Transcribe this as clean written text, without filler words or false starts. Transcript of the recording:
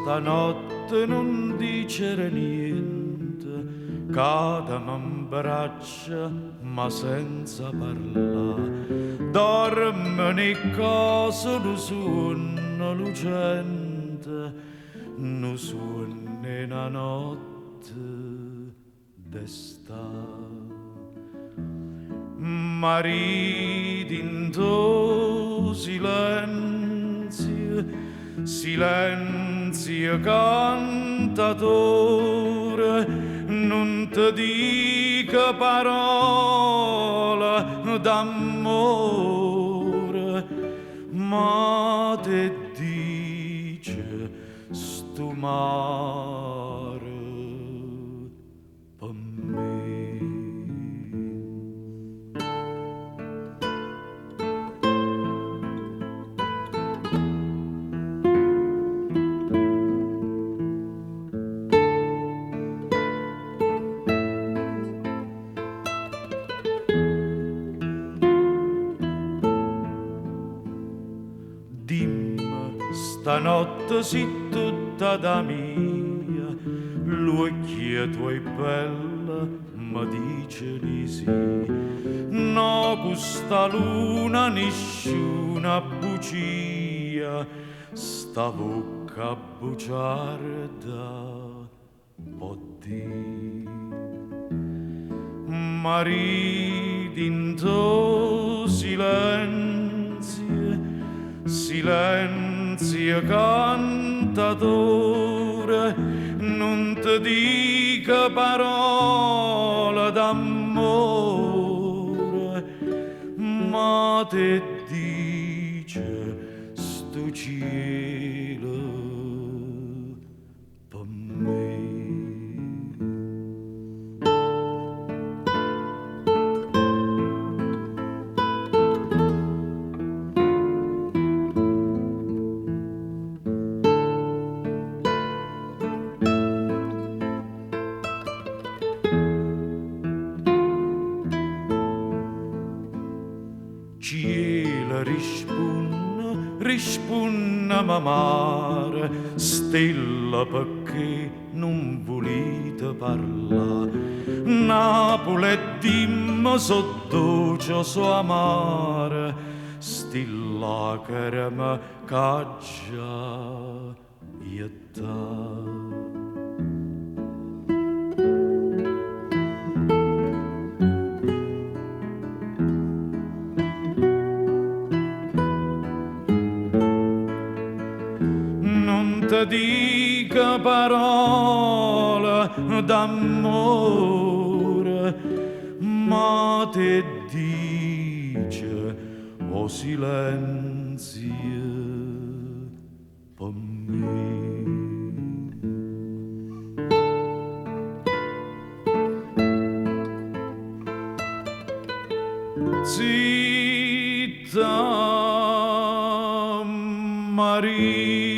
stanotte non dicere niente, cadami in braccia ma senza parlare, dorme nei cose lo suono lucente, no suono in una notte d'estate. Mariti in tuo silenzio, silenzio cantatore, non ti dica parola d'amore, ma te dice sto mare per me. Dimmi, stanotte si tutta da mia, l'occhio tuoi bella mi dice di sì. No, questa luna nessuna bugia, sta bocca bugiarda può dire. Mariti in tuo silenzio, silenzio cantatore, non ti dica parola d'amore, ma te dice sto cielo per me. Cielo risponde mamare, stella perché non volete parlare. Napoli e dimmi so dolce so amare, stella che mi caccia e te. Non ti dica parola d'amore, ma te dice o silenzio per me. Zitta Maria.